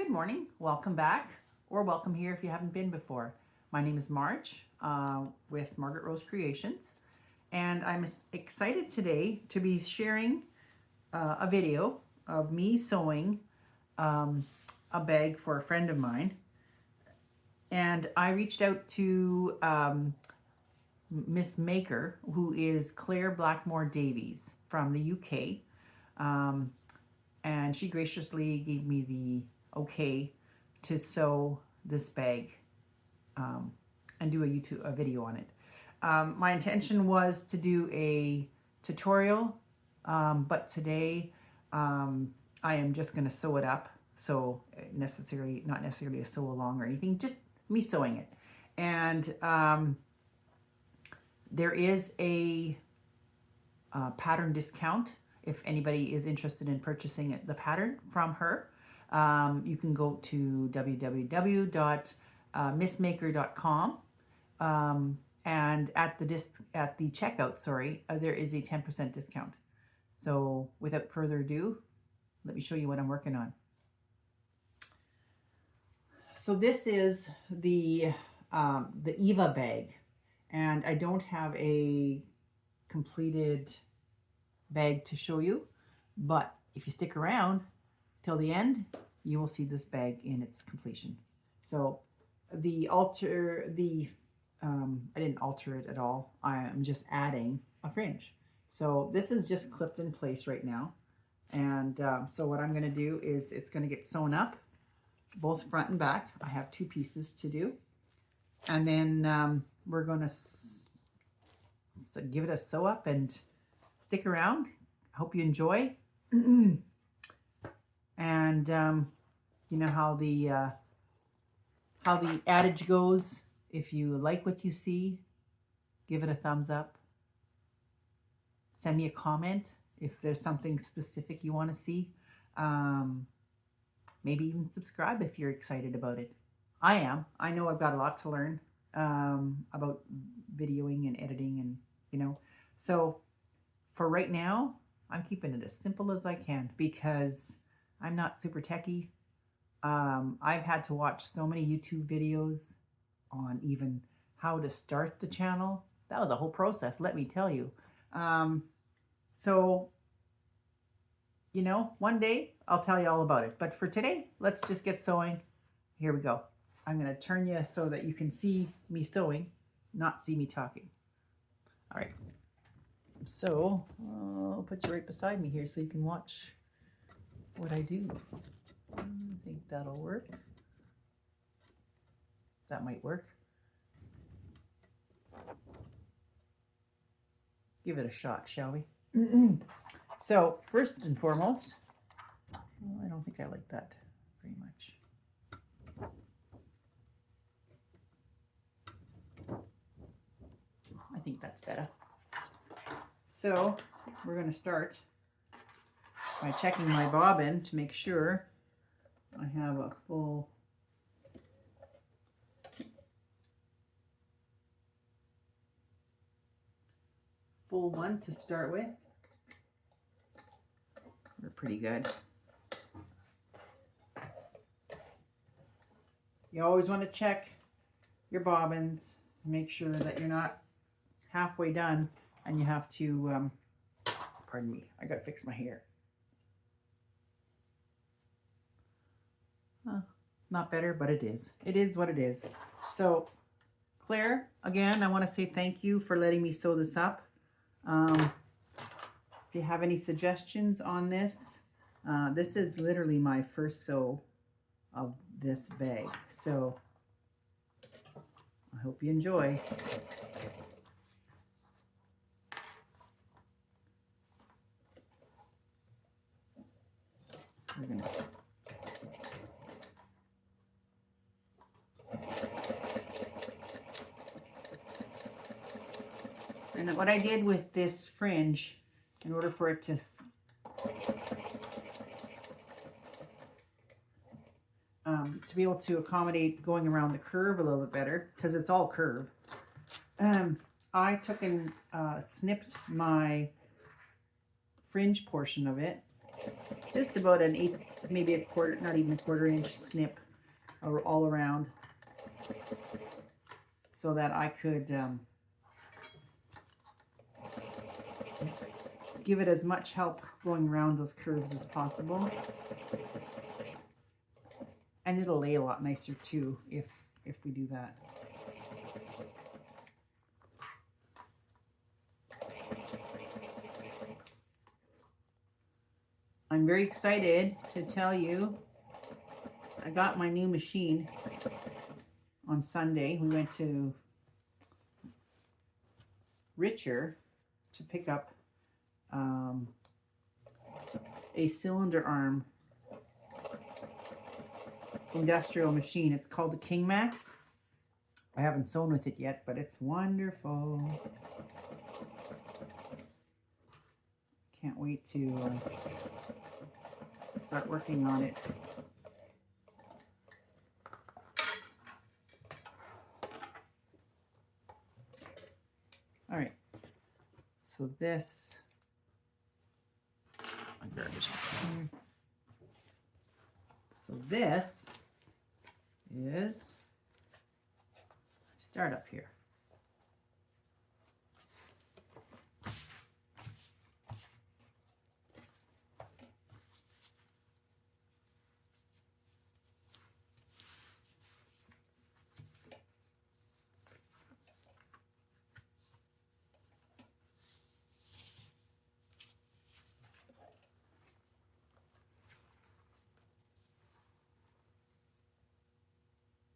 Good morning, welcome back, or welcome here if you haven't been before. My name is Marge with Margaret Rose Creations, and I'm excited today to be sharing a video of me sewing a bag for a friend of mine. And I reached out to Miss Maker, who is Claire Blackmore Davies from the UK. And she graciously gave me the okay to sew this bag and do a video on it. My intention was to do a tutorial, but today I am just going to sew it up. So not necessarily a sew along or anything, just me sewing it. And there is a pattern discount if anybody is interested in purchasing the pattern from her. You can go to www.missmaker.com and at the checkout, there is a 10% discount. So without further ado, let me show you what I'm working on. So this is the Eva bag, and I don't have a completed bag to show you, but if you stick around till the end, you will see this bag in its completion. So I didn't alter it at all. I'm just adding a fringe. So this is just clipped in place right now. And so what I'm going to do is it's going to get sewn up, both front and back. I have two pieces to do. And then we're going to give it a sew up and stick around. I hope you enjoy. And you know how the adage goes, if you like what you see, give it a thumbs up. Send me a comment if there's something specific you want to see. Maybe even subscribe if you're excited about it. I am. I know I've got a lot to learn about videoing and editing, and so for right now, I'm keeping it as simple as I can because I'm not super techie. I've had to watch so many YouTube videos on even how to start the channel. That was a whole process, let me tell you. So, one day I'll tell you all about it. But for today, let's just get sewing. Here we go. I'm going to turn you so that you can see me sewing, not see me talking. All right. So I'll put you right beside me here so you can watch what I do. I think that'll work. That might work. Give it a shot, shall we? So first and foremost, I don't think I like that very much. I think that's better. So we're going to start by checking my bobbin to make sure I have a full one to start with. We're pretty good. You always want to check your bobbins, make sure that you're not halfway done and you have to, pardon me, I gotta fix my hair. Not better, but it is. It is what it is. So, Claire, again, I want to say thank you for letting me sew this up. If you have any suggestions on this, this is literally my first sew of this bag. So, I hope you enjoy. We're gonna And what I did with this fringe, in order for it to be able to accommodate going around the curve a little bit better, because it's all curve, I took and snipped my fringe portion of it just about an eighth, maybe a quarter, not even a quarter-inch snip all around, so that I could give it as much help going around those curves as possible. And it'll lay a lot nicer too if we do that. I'm very excited to tell you I got my new machine on Sunday. We went to Richer to pick up a cylinder arm industrial machine. It's called the King Max. I haven't sewn with it yet, but it's wonderful. Can't wait to start working on it. All right, so this, so this is, start up here.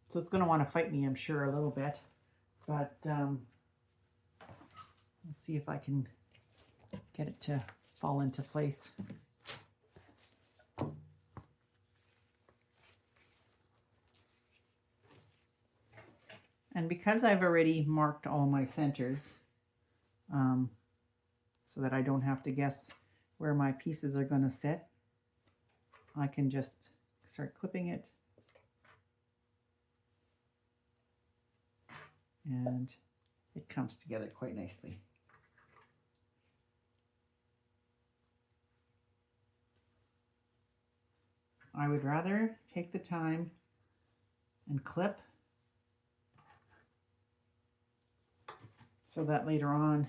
So it's going to want to fight me, I'm sure, a little bit, but let's see if I can get it to fall into place. And because I've already marked all my centers, so that I don't have to guess where my pieces are going to sit, I can just start clipping it. And it comes together quite nicely. I would rather take the time and clip so that later on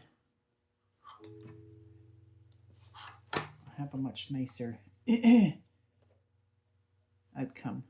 I have a much nicer outcome.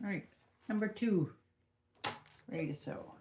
All right, number 2, ready to sew.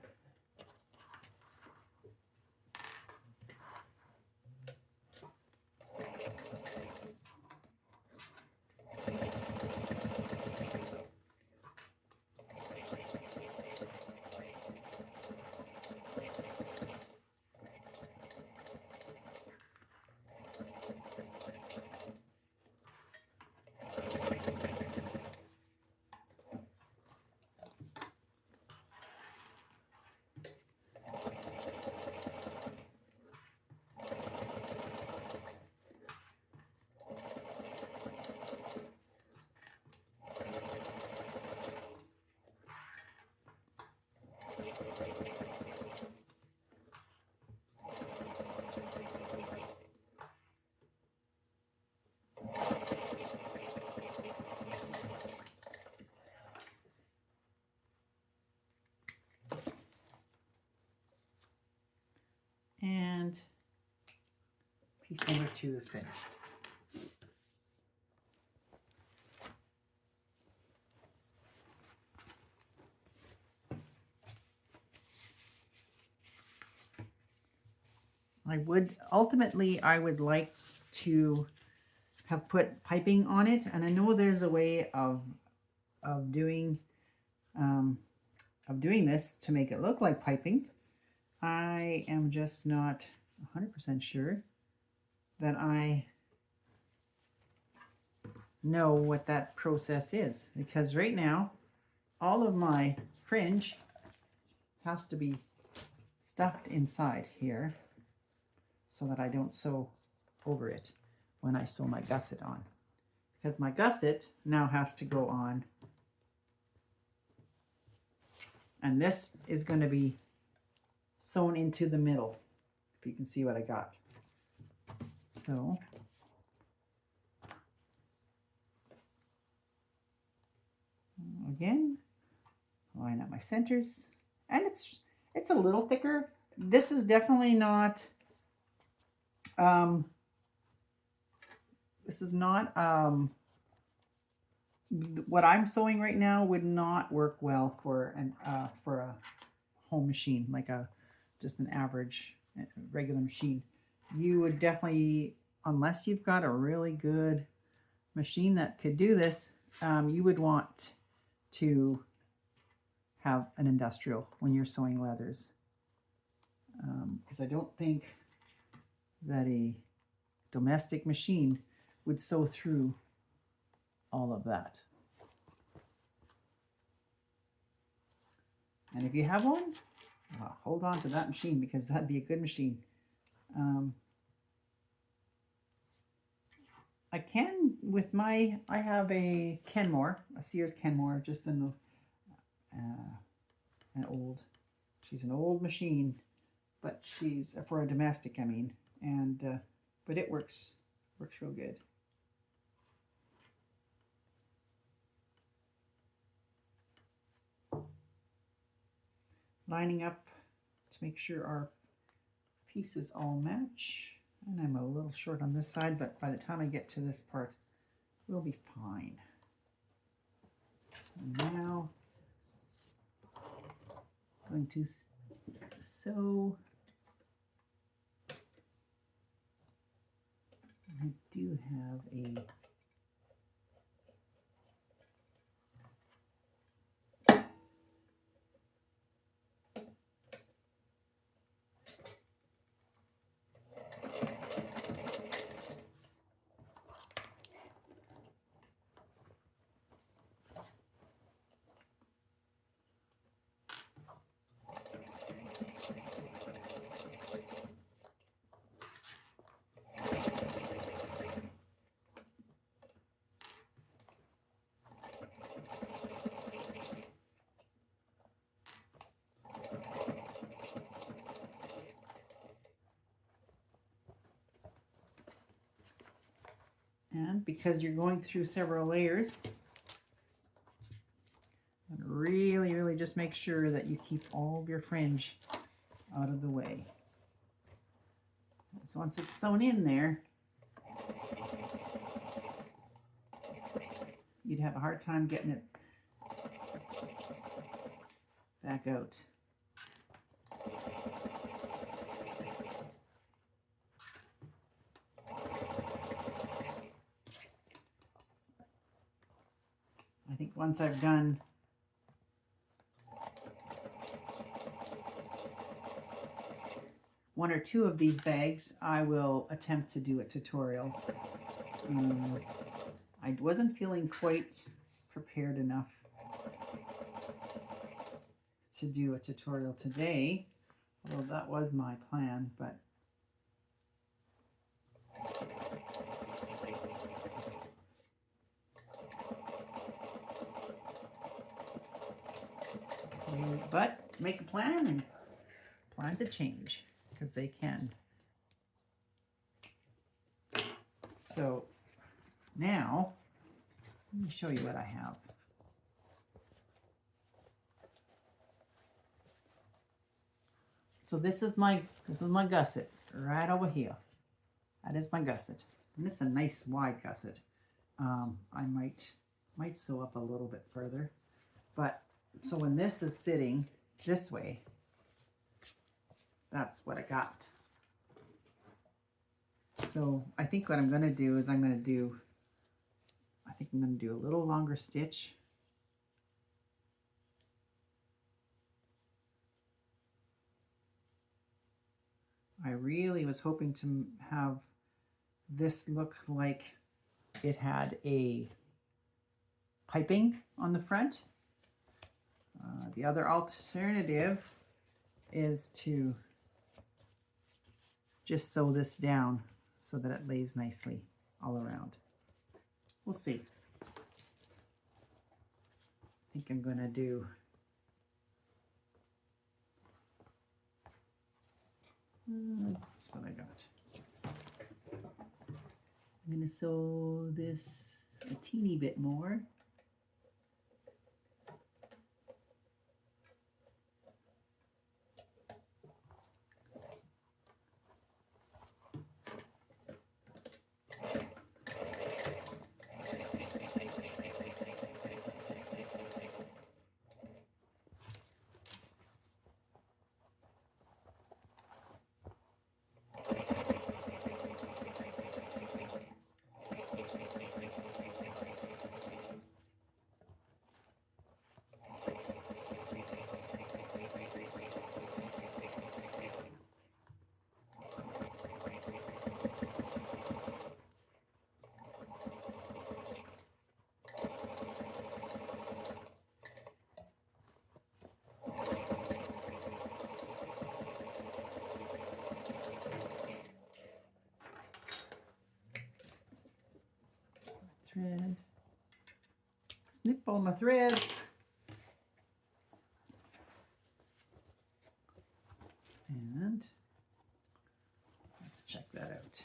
And piece number 2 is finished. I would like to have put piping on it, and I know there's a way of doing this to make it look like piping. I am just not 100% sure that I know what that process is, because right now all of my fringe has to be stuffed inside here so that I don't sew over it when I sew my gusset on. Because my gusset now has to go on. And this is going to be sewn into the middle, if you can see what I got. So again, line up my centers, and it's a little thicker. This is definitely not what I'm sewing right now would not work well for a home machine, like just an average regular machine. You would definitely, unless you've got a really good machine that could do this, you would want to have an industrial when you're sewing leathers, because I don't think that a domestic machine would sew through all of that. And if you have one, hold on to that machine, because that'd be a good machine. I can, with I have a Kenmore, a Sears Kenmore, just an she's an old machine, but she's for a domestic, I mean, and but it works real good. Lining up to make sure our pieces all match. And I'm a little short on this side, but by the time I get to this part, we'll be fine. And now I'm going to sew. I do have a and because you're going through several layers, and really just make sure that you keep all of your fringe out of the way. So once it's sewn in there, you'd have a hard time getting it back out. I think once I've done one or two of these bags, I will attempt to do a tutorial. I wasn't feeling quite prepared enough to do a tutorial today, although that was my plan, but make a plan and plan to change, because they can. So now let me show you what I have. So this is my gusset right over here. That is my gusset, and it's a nice wide gusset. I might sew up a little bit further, but so when this is sitting this way, that's what I got. So I think what I'm going to do is I'm going to do a little longer stitch. I really was hoping to have this look like it had a piping on the front. The other alternative is to just sew this down so that it lays nicely all around. We'll see. I think I'm going to do that's what I got. I'm going to sew this a teeny bit more. Thread. Snip all my threads. And let's check that out.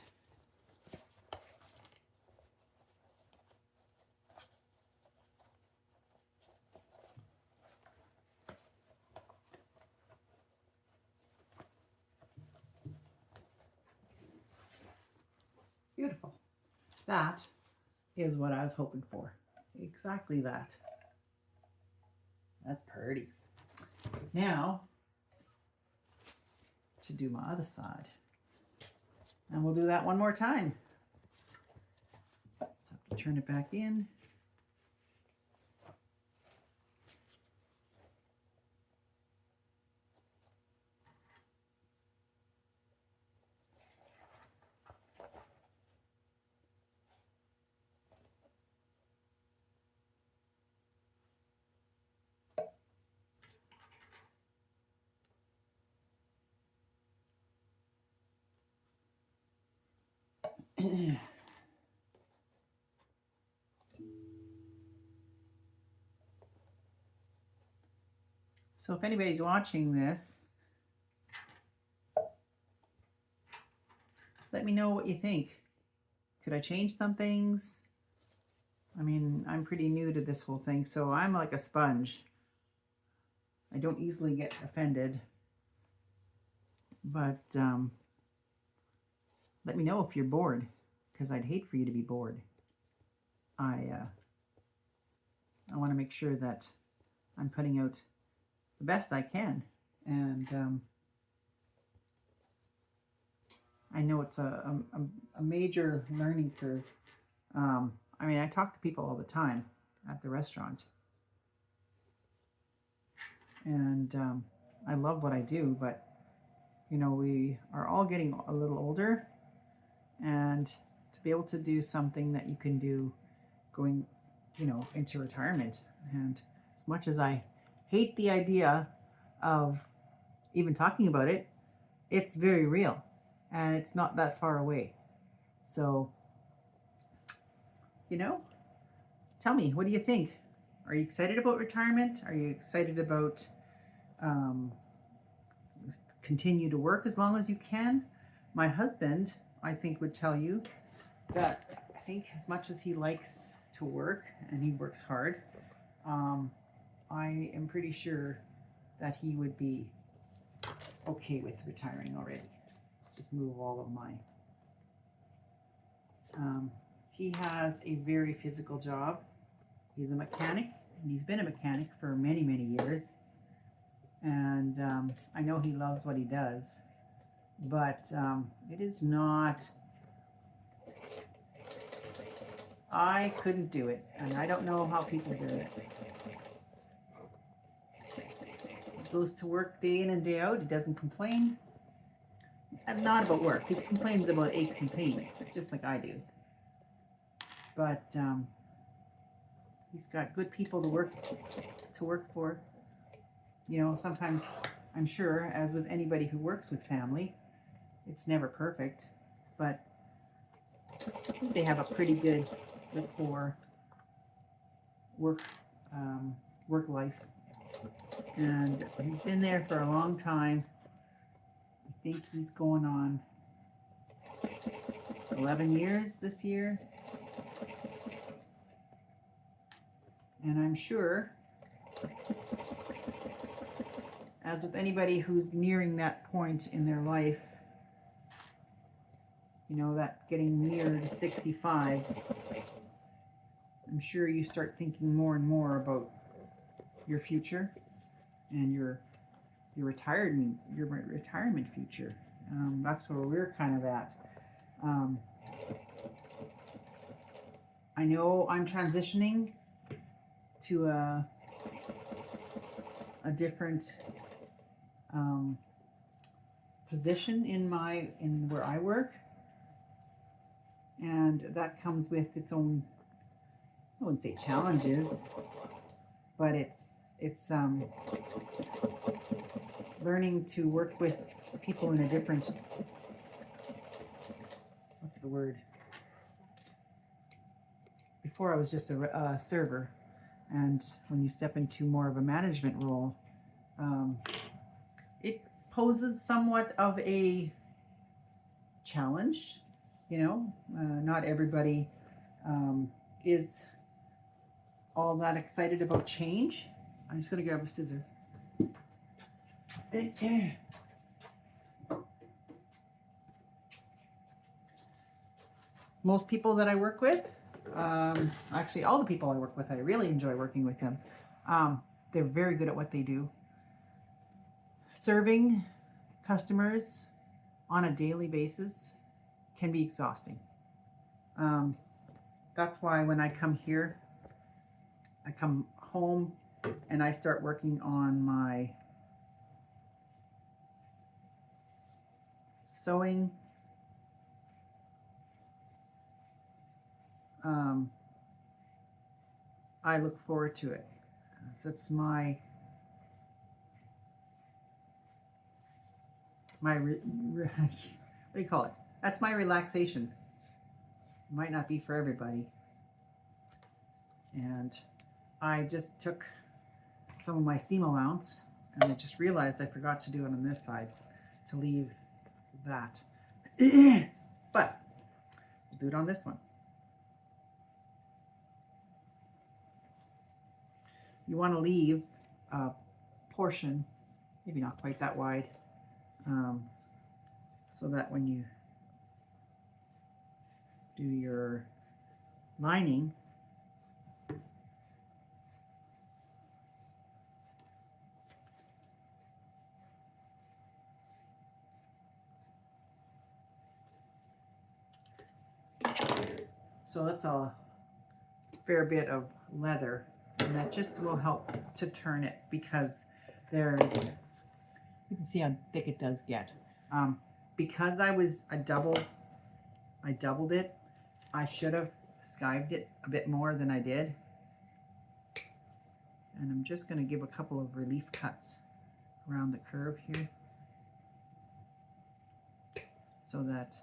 Beautiful. That is what I was hoping for. Exactly that. That's pretty. Now, to do my other side. And we'll do that one more time. So I have to turn it back in. So if anybody's watching this, let me know what you think. Could I change some things? I mean, I'm pretty new to this whole thing, so I'm like a sponge. I don't easily get offended. But let me know if you're bored, because I'd hate for you to be bored. I want to make sure that I'm putting out the best I can, and I know it's a major learning curve. I mean, I talk to people all the time at the restaurant, and I love what I do, but you know, we are all getting a little older, and to be able to do something that you can do going, you know, into retirement, and as much as I hate the idea of even talking about it, it's very real, and it's not that far away. So, you know, tell me, what do you think? Are you excited about retirement? Are you excited about continue to work as long as you can? My husband, I think, would tell you that I think as much as he likes to work, and he works hard, I am pretty sure that he would be okay with retiring already. Let's just move all of my... he has a very physical job. He's a mechanic, and he's been a mechanic for many, many years. And I know he loves what he does, but it is not... I couldn't do it, and I don't know how people do it. He goes to work day in and day out. He doesn't complain. And not about work. He complains about aches and pains, just like I do. But he's got good people to work for. You know, sometimes I'm sure, as with anybody who works with family, it's never perfect, but I think they have a pretty good rapport, work work life, and he's been there for a long time. I think he's going on 11 years this year, and I'm sure, as with anybody who's nearing that point in their life, you know, that getting near to 65, I'm sure you start thinking more and more about your future and your retirement future. That's where we're kind of at. I know I'm transitioning to a different position in where I work, and that comes with its own, I wouldn't say challenges, but it's learning to work with people in a different, what's the word? Before I was just a server, and when you step into more of a management role, it poses somewhat of a challenge. You know, not everybody is all that excited about change. I'm just going to grab a scissor. Most people that I work with, actually all the people I work with, I really enjoy working with them. They're very good at what they do. Serving customers on a daily basis can be exhausting. That's why when I come here, I come home and I start working on my sewing. I look forward to it. That's my what do you call it? That's my relaxation. It might not be for everybody. And I just took some of my seam allowance, and I just realized I forgot to do it on this side, to leave that. But we'll do it on this one. You want to leave a portion, maybe not quite that wide, so that when you do your lining, so that's a fair bit of leather, and that just will help to turn it, because there's, you can see how thick it does get. Because I doubled it, I should have skived it a bit more than I did. And I'm just going to give a couple of relief cuts around the curve here, so that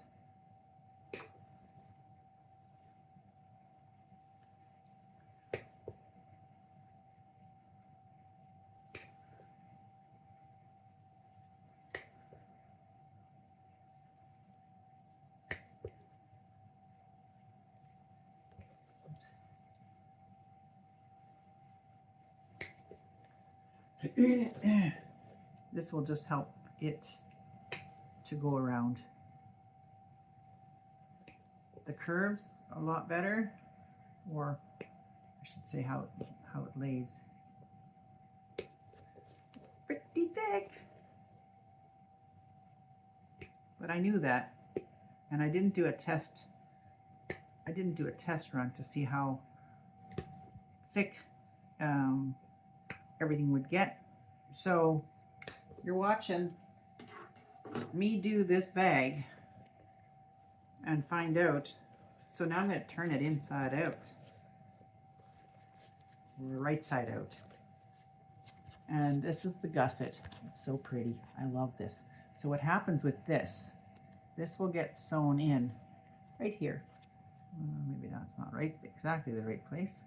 this will just help it to go around. The curves a lot better, or I should say how it lays. Pretty thick. But I knew that, and I didn't do a test run to see how thick everything would get. So you're watching me do this bag and find out. So now I'm going to turn it inside out, or right side out. And this is the gusset. It's so pretty. I love this. So what happens with this will get sewn in right here. Maybe that's not right, exactly the right place,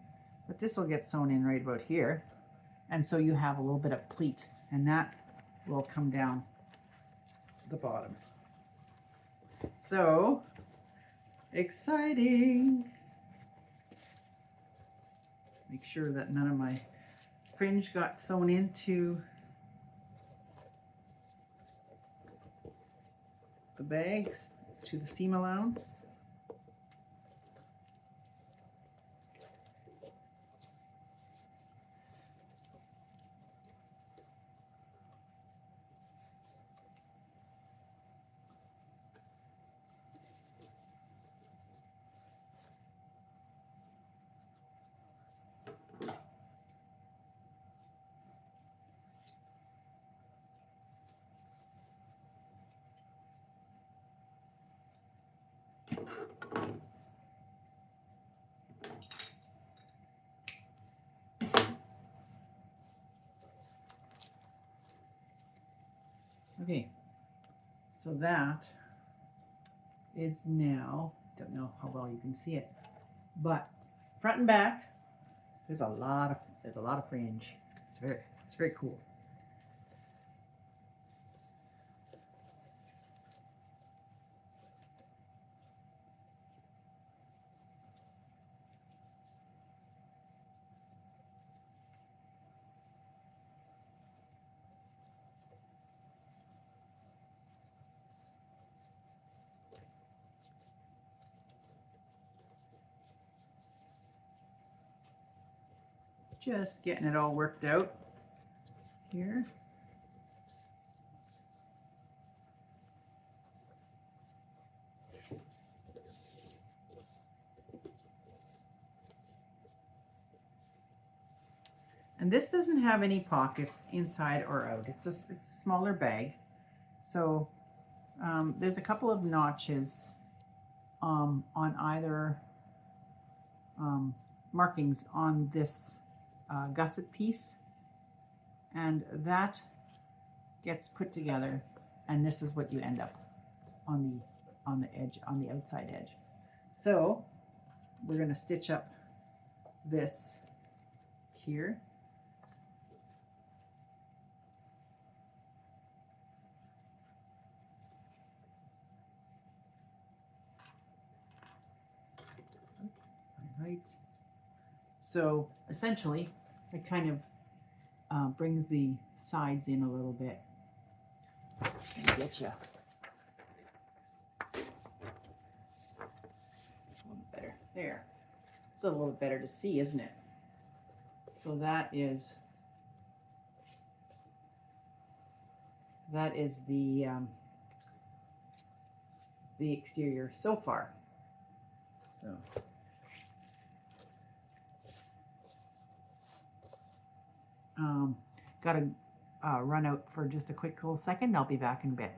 but this will get sewn in right about here. And so you have a little bit of pleat, and that will come down the bottom. So exciting. Make sure that none of my fringe got sewn into the bags, to the seam allowance. Okay, so that is now, don't know how well you can see it, but front and back, there's a lot of fringe. It's very cool. Just getting it all worked out here. And this doesn't have any pockets inside or out. It's a smaller bag. So there's a couple of notches on either markings on this gusset piece, and that gets put together, and this is what you end up on the edge, on the outside edge. So we're going to stitch up this here. Right. So essentially, it kind of brings the sides in a little bit. Get you. A little better there. It's a little bit better to see, isn't it? So that is the exterior so far. So. Got to run out for just a quick little second. I'll be back in a bit.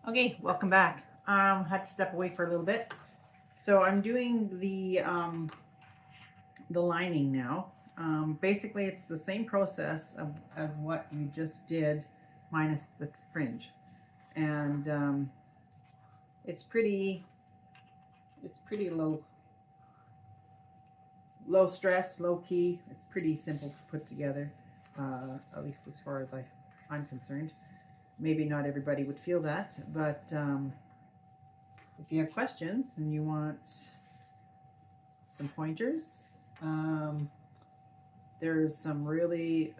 Okay, welcome back. Had to step away for a little bit. So I'm doing the lining now. Basically, it's the same process as what you just did, minus the fringe, and it's pretty low stress, low key. It's pretty simple to put together, at least as far as I'm concerned. Maybe not everybody would feel that, but if you have questions and you want some pointers, there's some really,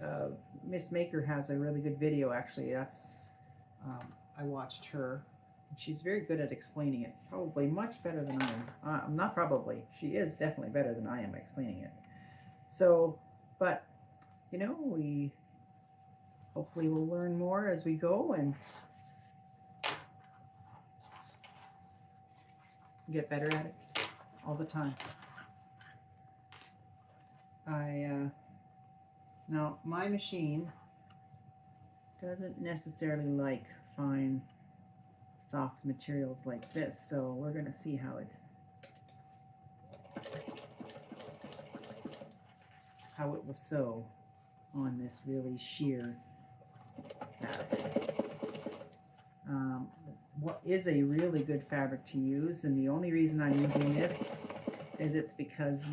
Miss Maker has a really good video, actually. That's, I watched her. She's very good at explaining it, probably much better than I am. Not probably, she is definitely better than I am explaining it. So, but, you know, we hopefully will learn more as we go and get better at it all the time. Now my machine doesn't necessarily like fine soft materials like this, so we're going to see how it will sew. on this really sheer fabric. What is a really good fabric to use, and the only reason I'm using this is it's because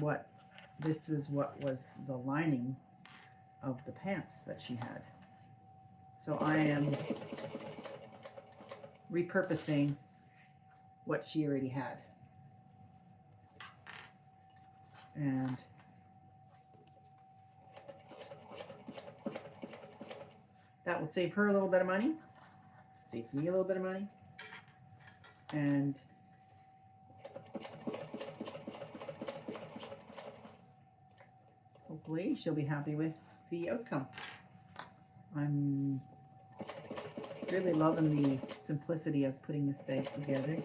this is what was the lining of the pants that she had. So I am repurposing what she already had. And that will save her a little bit of money, saves me a little bit of money, and hopefully she'll be happy with the outcome. I'm really loving the simplicity of putting this bag together.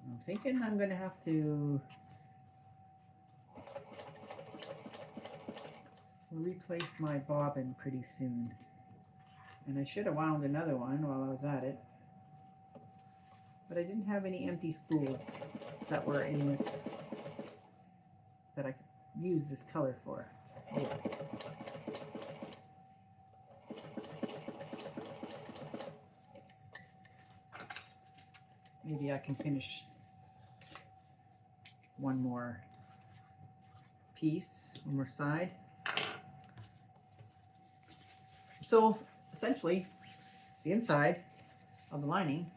I'm thinking I'm going to have to replace my bobbin pretty soon. And I should have wound another one while I was at it. But I didn't have any empty spools that were in this, that I could use this color for. Oh. Maybe I can finish one more piece, one more side. So essentially, the inside of the lining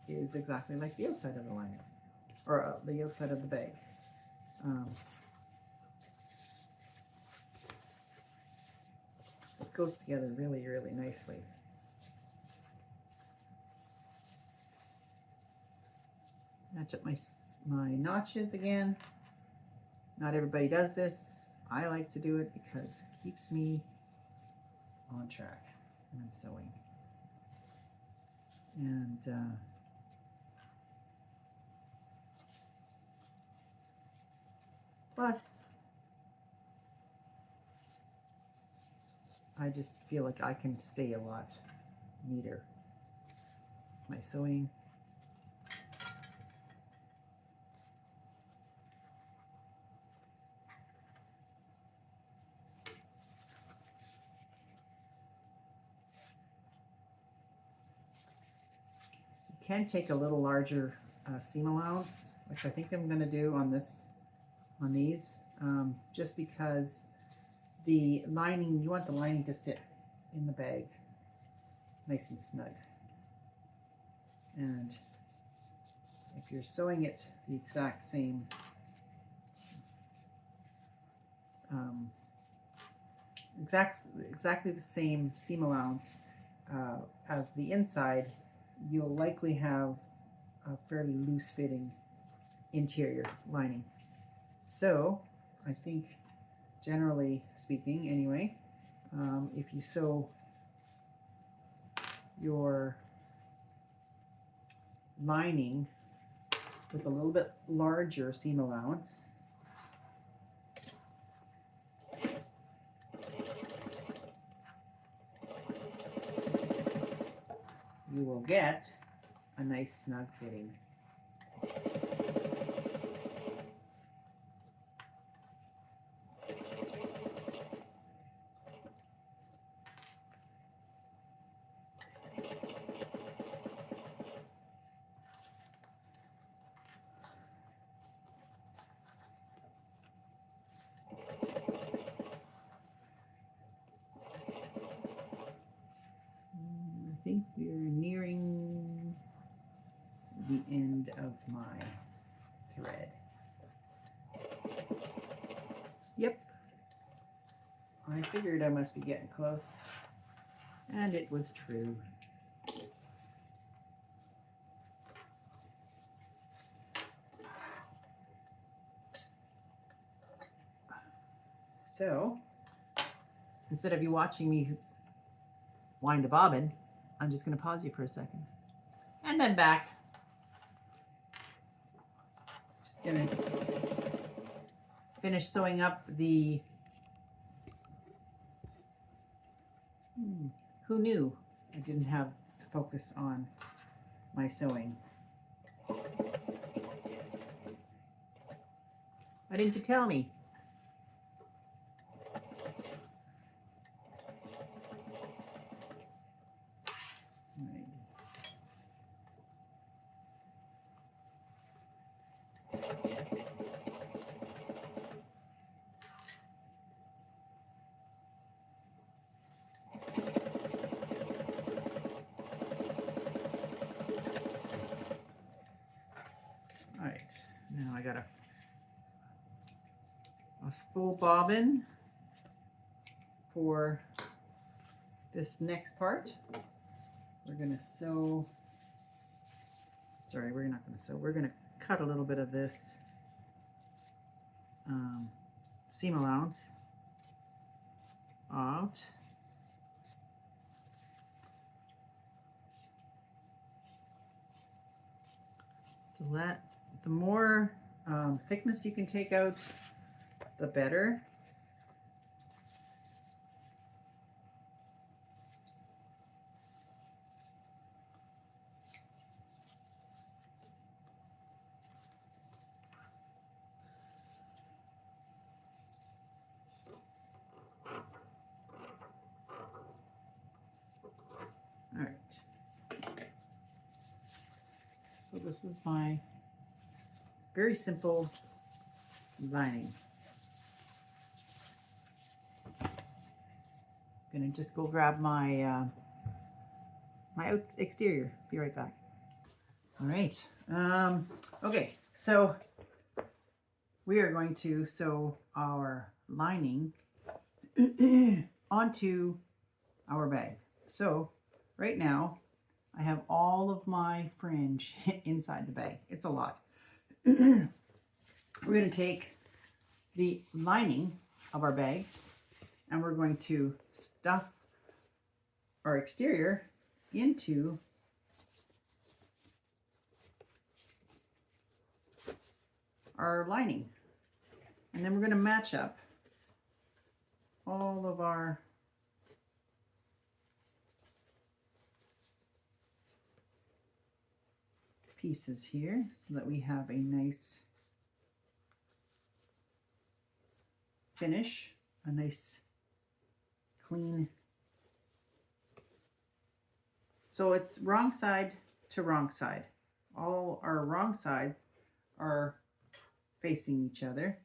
is exactly like the outside of the lining, or the outside of the bag. It goes together really, really nicely. Match up my notches again. Not everybody does this. I like to do it because it keeps me on track when I'm sewing. And plus, I just feel like I can stay a lot neater. My sewing. You can take a little larger seam allowance, which I think I'm going to do on these, just because the lining, you want the lining to sit in the bag nice and snug. And if you're sewing it the exact same exactly the same seam allowance as the inside, you'll likely have a fairly loose fitting interior lining. So I think, generally speaking anyway, if you sew your lining with a little bit larger seam allowance, you will get a nice snug fitting. I think we're nearing the end of my thread. Yep, I figured I must be getting close, and it was true. So instead of you watching me wind a bobbin, I'm just going to pause you for a second. And then back. Just gonna finish sewing up the, who knew I didn't have to focus on my sewing. Why didn't you tell me? All right, now I got a full bobbin for this next part. We're gonna sew, sorry, we're not gonna sew, we're gonna cut a little bit of this seam allowance out. The more thickness you can take out, the better. All right. So this is my very simple lining. I'm gonna just go grab my my exterior. Be right back. All right. Okay, so we are going to sew our lining onto our bag. So right now I have all of my fringe inside the bag. It's a lot. We're going to take the lining of our bag and we're going to stuff our exterior into our lining. And then we're going to match up all of our pieces here so that we have a nice finish, a nice clean. So it's wrong side to wrong side. All our wrong sides are facing each other,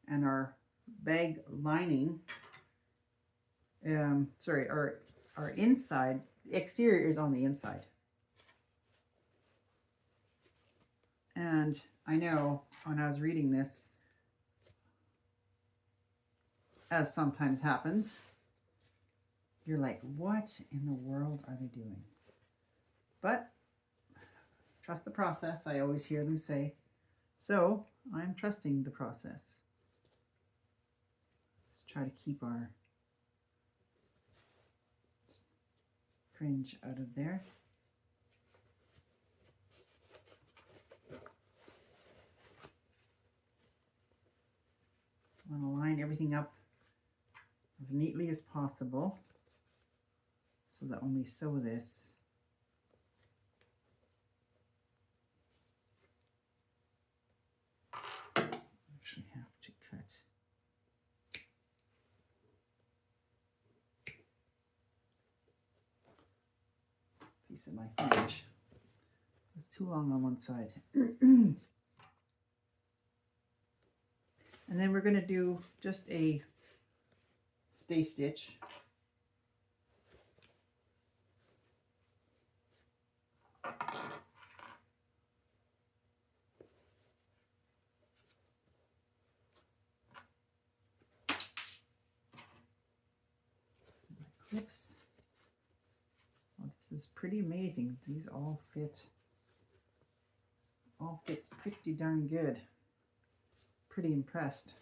and our bag lining, our inside, exterior is on the inside. And I know when I was reading this, as sometimes happens, you're like, what in the world are they doing? But trust the process, I always hear them say. So I'm trusting the process. Let's try to keep our fringe out of there. I want to line everything up as neatly as possible so that when we sew this, I actually have to cut a piece of my fringe. It's too long on one side. And then we're going to do just a stay stitch. Clips. Well, this is pretty amazing. These all fit. All fits pretty darn good. Pretty impressed.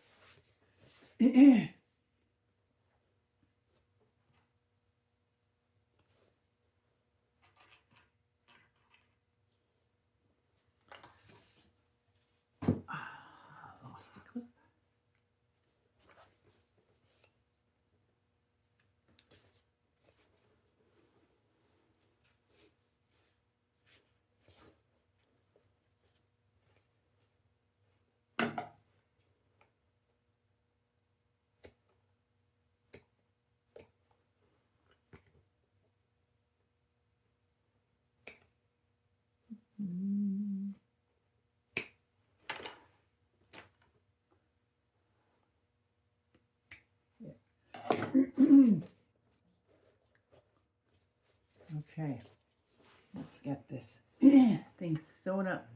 Okay, let's get this thing sewn up.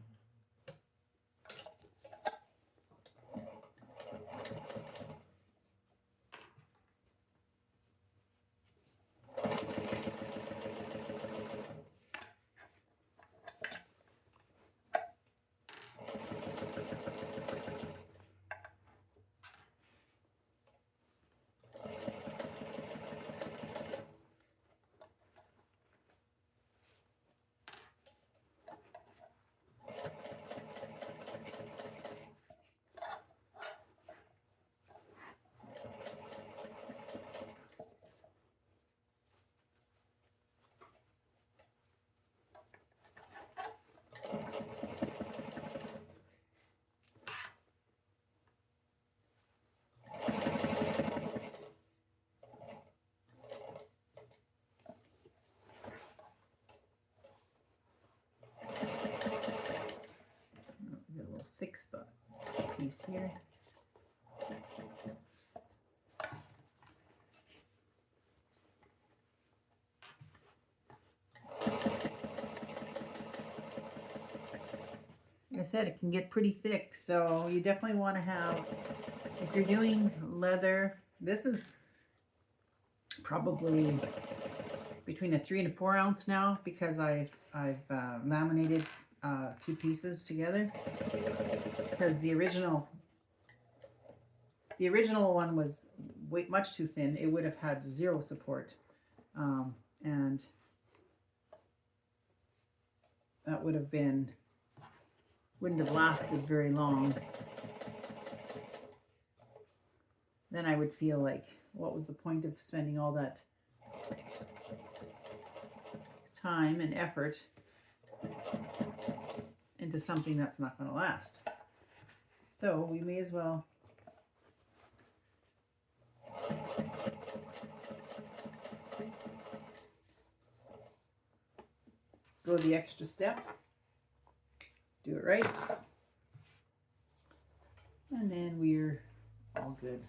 Got a little thick spot piece here. Like I said, it can get pretty thick, so you definitely want to have, if you're doing leather, this is probably between a 3 and a 4 ounce now, because I've laminated 2 pieces together, because the original one was much too thin. It would have had 0 support, and that wouldn't have lasted very long. Then I would feel like, what was the point of spending all that time and effort into something that's not going to last? So we may as well go the extra step, do it right, and then we're all good.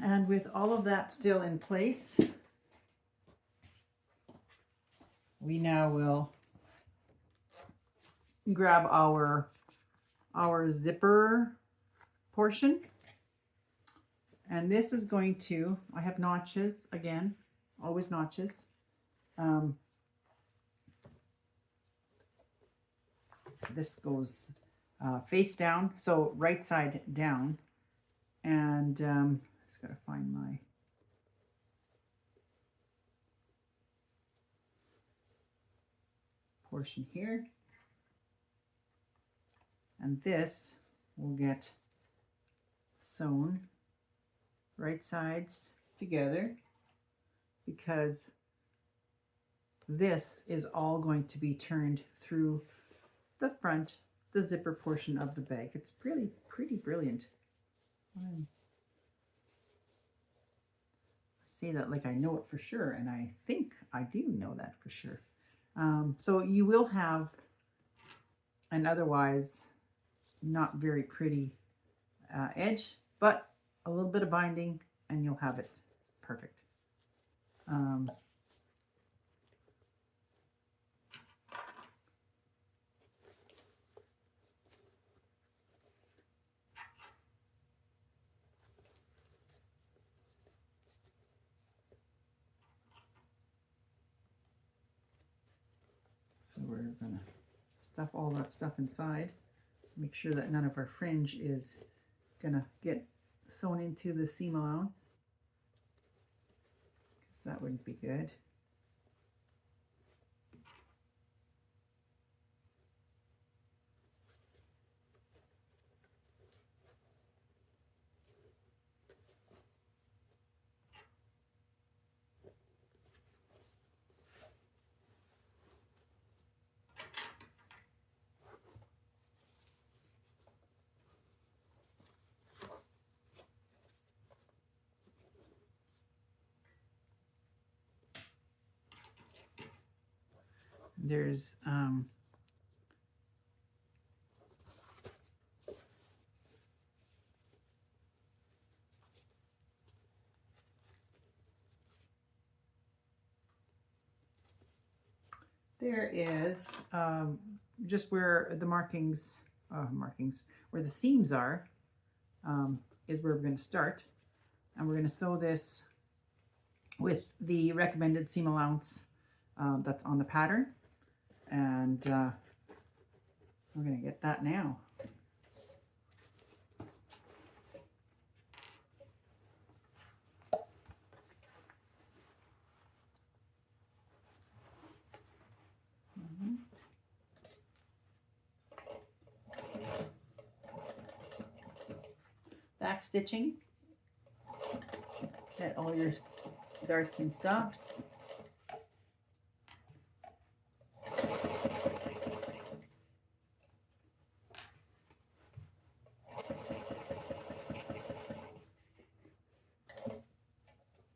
And with all of that still in place, we now will grab our zipper portion. And this is going to, I have notches again, always notches. This goes face down, so right side down. And just gotta find my portion here. And this will get sewn right sides together, because this is all going to be turned through the front, the zipper portion of the bag. It's really pretty brilliant. I say that like I know it for sure, and I think I do know that for sure. So you will have an otherwise not very pretty edge, but a little bit of binding and you'll have it perfect. So we're going to stuff all that stuff inside. Make sure that none of our fringe is going to get sewn into the seam allowance, because that wouldn't be good. there's there is just where the markings, where the seams are, is where we're going to start. And we're going to sew this with the recommended seam allowance that's on the pattern. And we're going to get that now. Back stitching at all your starts and stops.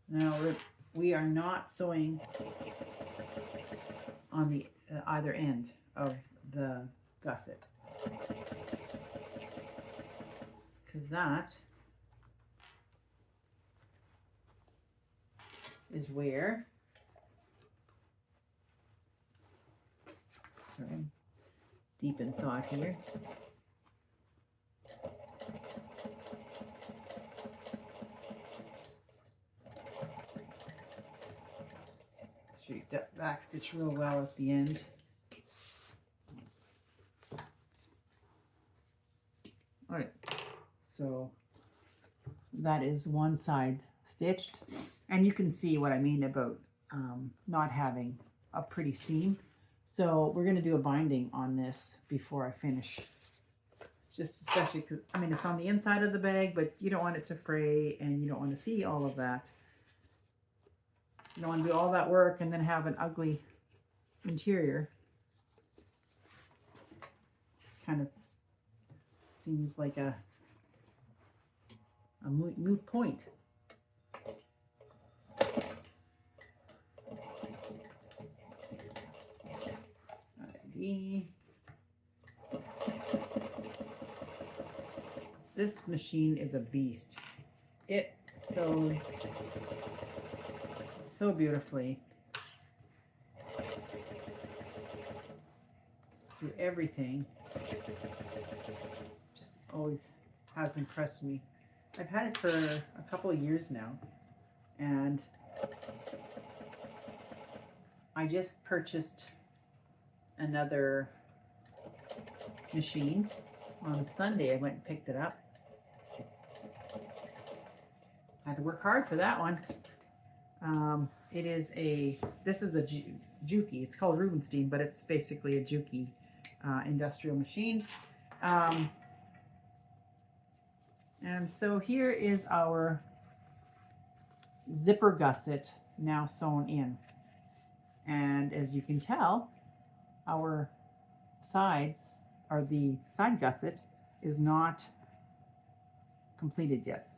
Now we are not sewing on the either end of the gusset, because that is where, sorry, I'm deep in thought here. Should back stitch real well at the end. All right, so that is one side stitched, and you can see what I mean about not having a pretty seam. So we're going to do a binding on this before I finish. It's just especially because, I mean, it's on the inside of the bag, but you don't want it to fray and you don't want to see all of that. You don't want to do all that work and then have an ugly interior. Kind of seems like a moot point. Alrighty. This machine is a beast. It sews so beautifully through everything. Just always has impressed me. I've had it for a couple of years now, and I just purchased another machine on Sunday. I went and picked it up. Had to work hard for that one. This is a Juki. It's called Rubenstein, but it's basically a Juki industrial machine. And so here is our zipper gusset now sewn in. And as you can tell, our sides, or the side gusset, is not completed yet.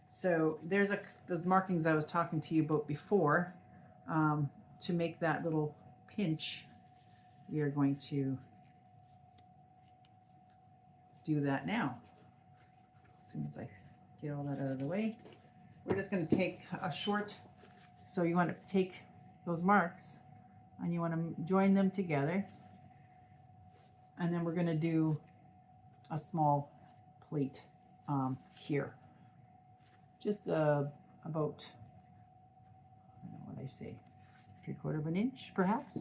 So there's those markings I was talking to you about before. To make that little pinch, we are going to do that now. As soon as I get all that out of the way, we're just going to take a short, so you want to take those marks and you want to join them together, and then we're going to do a small plait here, just about, I don't know what I say, 3/4 of an inch perhaps.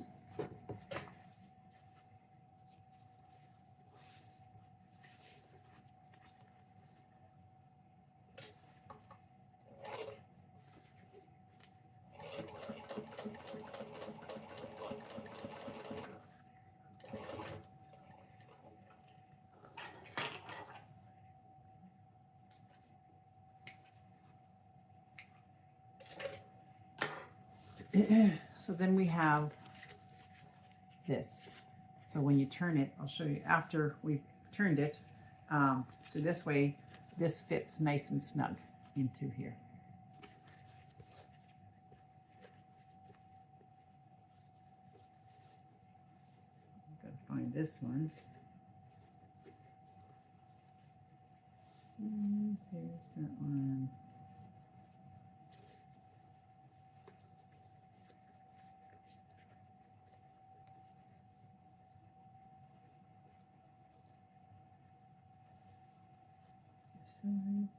So then we have this. So when you turn it, I'll show you after we've turned it. So this way, this fits nice and snug in through here. find this one. There's that one. Sides.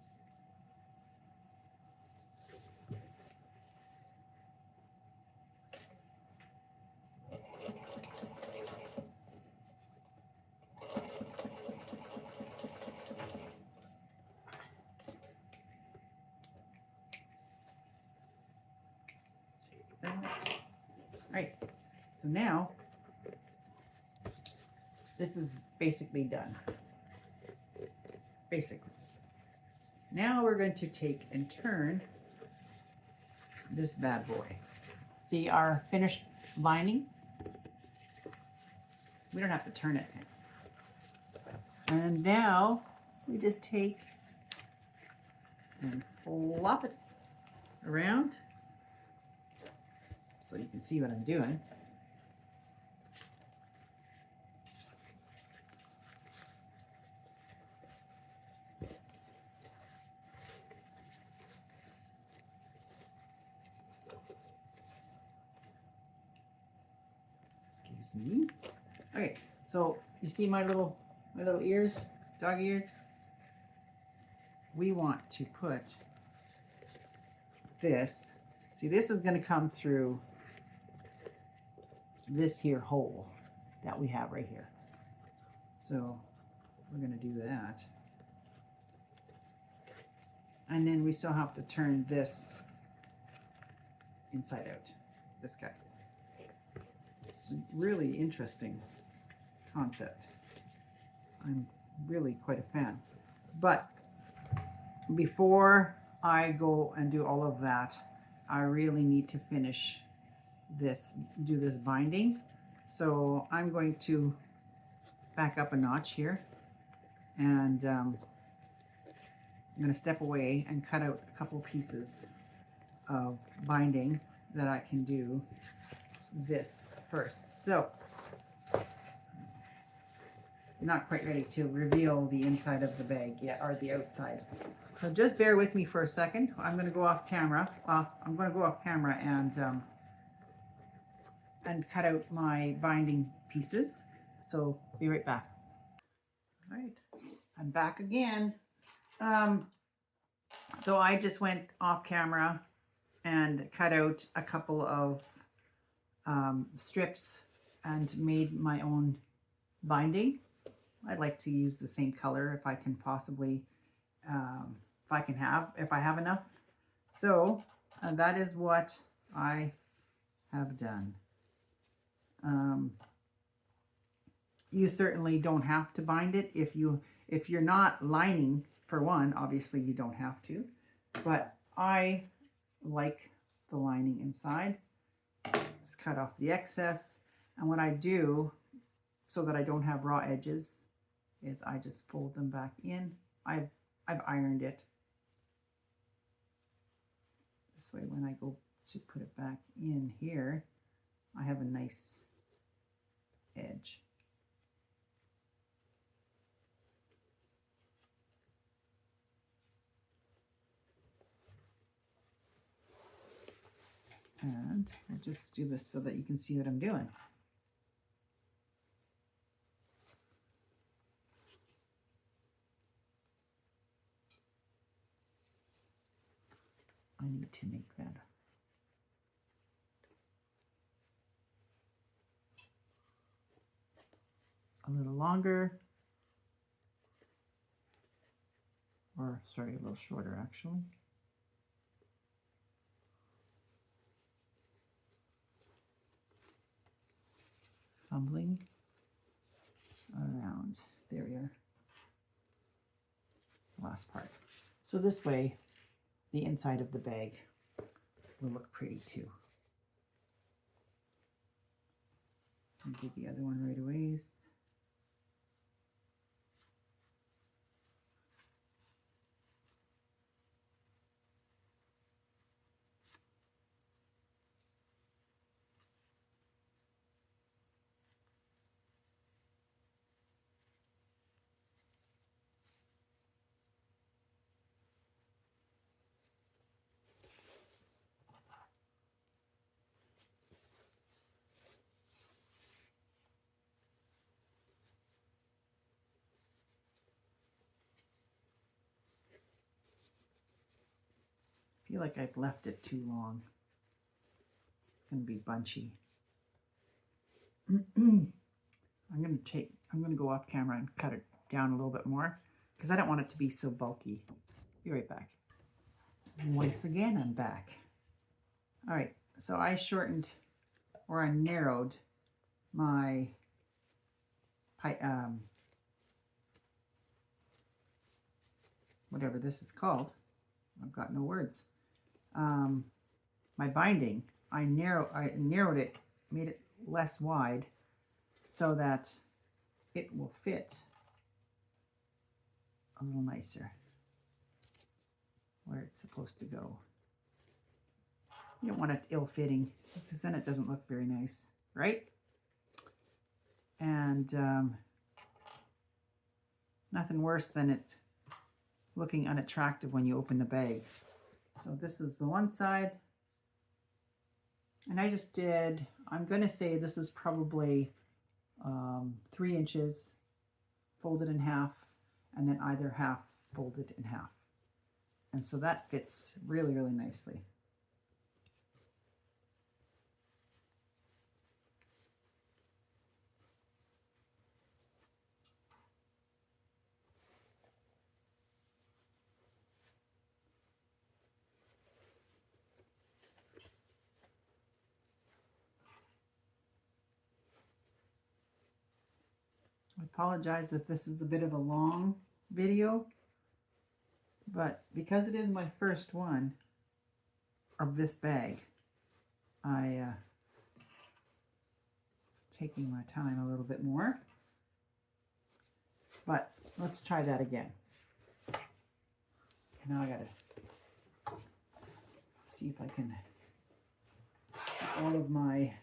Take that. All right, so now this is basically done. Basically. Now we're going to take and turn this bad boy. See our finished lining? We don't have to turn it. And now we just take and flop it around so you can see what I'm doing. Excuse me. Okay, so you see my little ears, dog ears? We want to put this. See, this is going to come through this here hole that we have right here. So we're going to do that. And then we still have to turn this inside out, this guy. It's a really interesting concept. I'm really quite a fan. But before I go and do all of that, I really need to finish this, do this binding. So I'm going to back up a notch here, and I'm going to step away and cut out a couple pieces of binding that I can do this first. So I'm not quite ready to reveal the inside of the bag yet, or the outside. So just bear with me for a second. I'm going to go off camera. Well, I'm going to go off camera and cut out my binding pieces. So be right back. All right, I'm back again. So I just went off camera and cut out a couple of strips and made my own binding. I'd like to use the same color if I can possibly, if I have enough. So that is what I have done. You certainly don't have to bind it if you're not lining, for one. Obviously you don't have to, but I like the lining inside. Just cut off the excess, and what I do so that I don't have raw edges is I just fold them back in. I've ironed it. This way when I go to put it back in here, I have a nice edge. And I just do this so that you can see what I'm doing. I need to make that a little longer, or sorry, a little shorter actually. Fumbling around. There we are. Last part. So this way, the inside of the bag will look pretty too. And do the other one right away. feel like I've left it too long. It's going to be bunchy. I'm going to go off camera and cut it down a little bit more because I don't want it to be so bulky. Be right back. Once again, I'm back. All right, so I shortened or I narrowed my whatever this is called. I've got no words. My binding, I narrowed it, made it less wide so that it will fit a little nicer where it's supposed to go. You don't want it ill-fitting because then it doesn't look very nice, right? And nothing worse than it looking unattractive when you open the bag. So this is the one side. And I just did, I'm going to say this is probably 3 inches folded in half and then either half folded in half. And so that fits really, really nicely. I apologize if this is a bit of a long video, but because it is my first one of this bag, I was taking my time a little bit more. But let's try that again. Now I gotta see if I can get all of my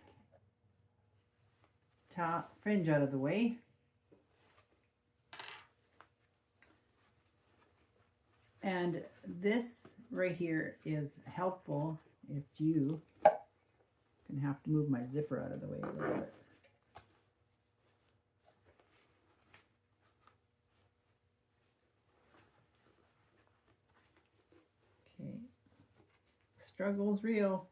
fringe out of the way. And this right here is helpful if you can have to move my zipper out of the way a little bit. Okay, struggle's real.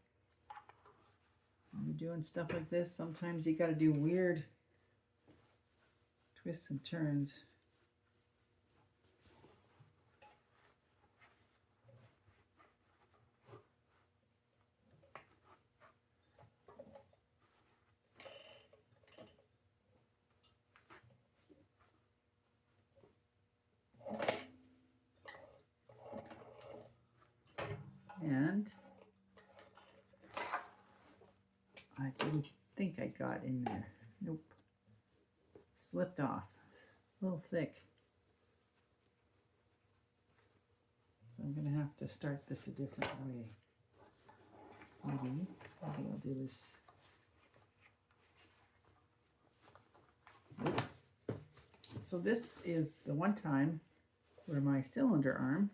When you're doing stuff like this, sometimes you got to do weird twists and turns. And I didn't think I got in there. Nope. It slipped off. It's a little thick. So I'm going to have to start this a different way. Maybe I'll do this. So this is the one time where my cylinder arm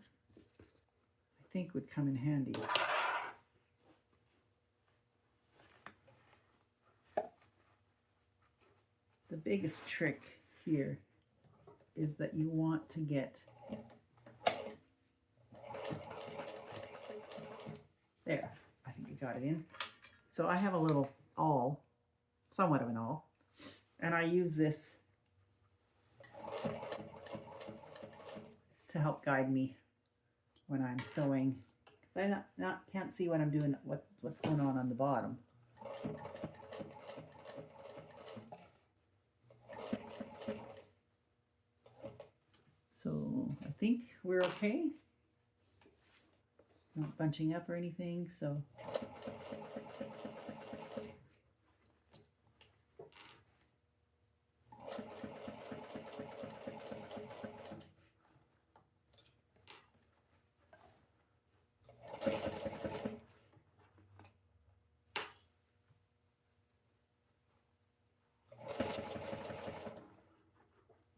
I think would come in handy. The biggest trick here is that you want to get there. I think I got it in. So I have a little awl, somewhat of an awl, and I use this to help guide me when I'm sewing, because I can't see what I'm doing, what's going on the bottom. So I think we're okay. It's not bunching up or anything, so.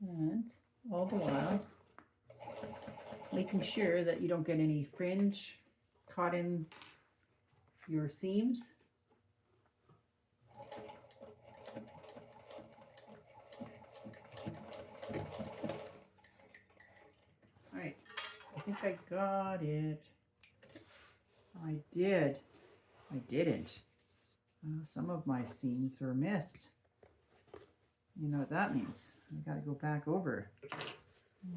And all the while, making sure that you don't get any fringe caught in your seams. All right, I think I got it. I did. I didn't. Some of my seams were missed. You know what that means. I got to go back over.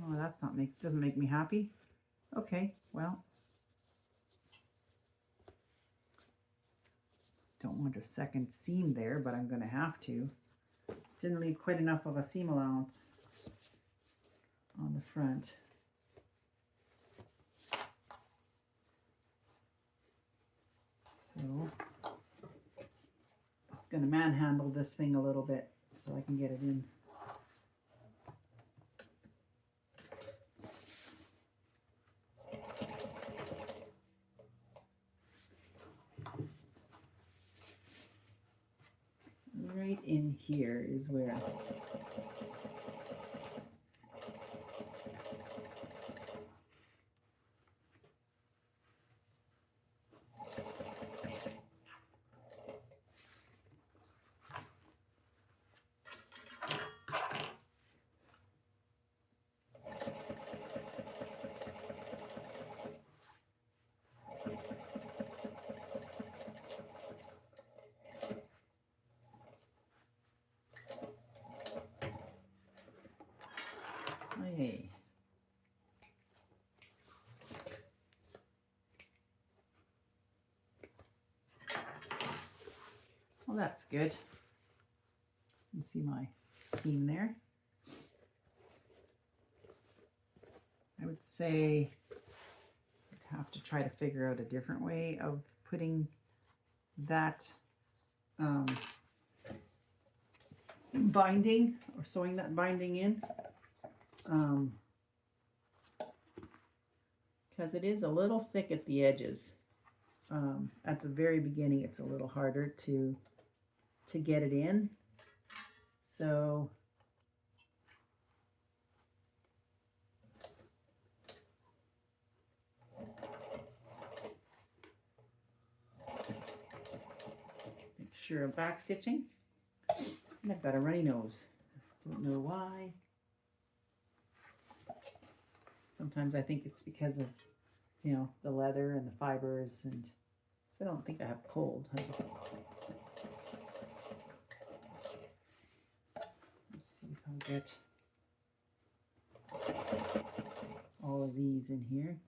Oh, that's not doesn't make me happy. Okay, well. Don't want a second seam there, but I'm going to have to. Didn't leave quite enough of a seam allowance on the front. So, just going to manhandle this thing a little bit so I can get it in. Right in here is where hey. Well, that's good. You see my seam there. I would say I'd have to try to figure out a different way of putting that binding or sewing that binding in. Because it is a little thick at the edges. At the very beginning, it's a little harder to get it in. So make sure I'm back stitching. And I've got a runny nose. Don't know why. Sometimes I think it's because of, you know, the leather and the fibers, and so I don't think I have cold. Let's see if I'll get all of these in here.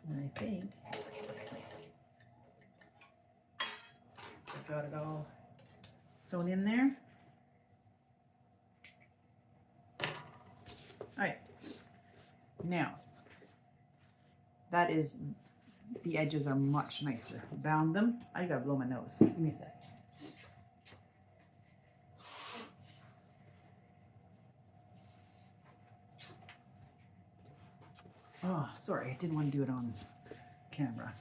And I think I've got it all sewn in there. All right, now that is, the edges are much nicer. Bound them. I gotta blow my nose. Give me a sec. Oh, sorry, I didn't want to do it on camera.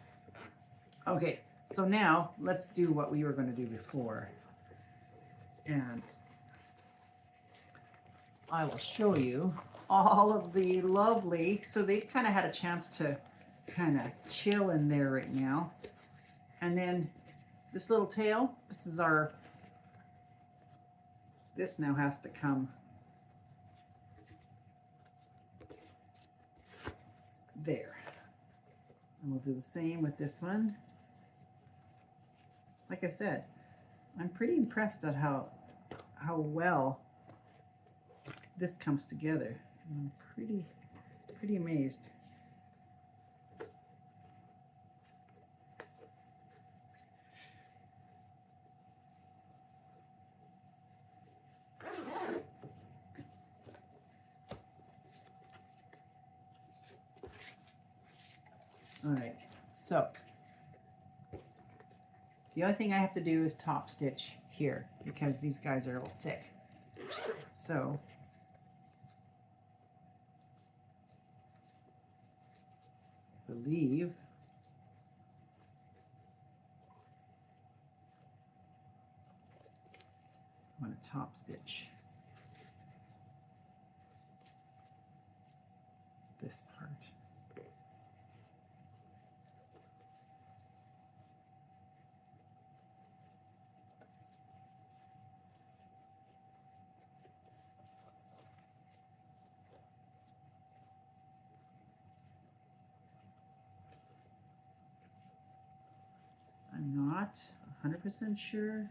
Okay, so now let's do what we were going to do before. And I will show you all of the lovely, so they kind of had a chance to kind of chill in there right now. And then this little tail, this is our, this now has to come there. And we'll do the same with this one. Like I said, I'm pretty impressed at how well this comes together. I'm pretty amazed. All right, so the only thing I have to do is top stitch here because these guys are a little thick. So I believe I'm going to top stitch this part. I'm not 100% sure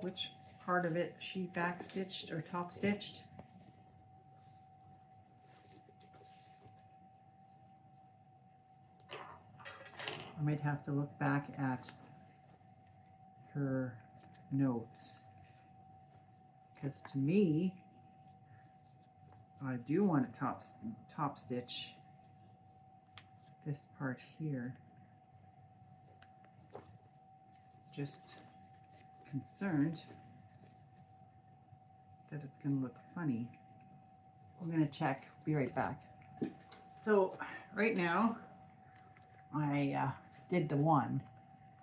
which part of it she back stitched or top stitched. I might have to look back at her notes, because to me, I do want to top stitch this part here. Just concerned that it's going to look funny. I'm going to check, be right back. So right now I did the one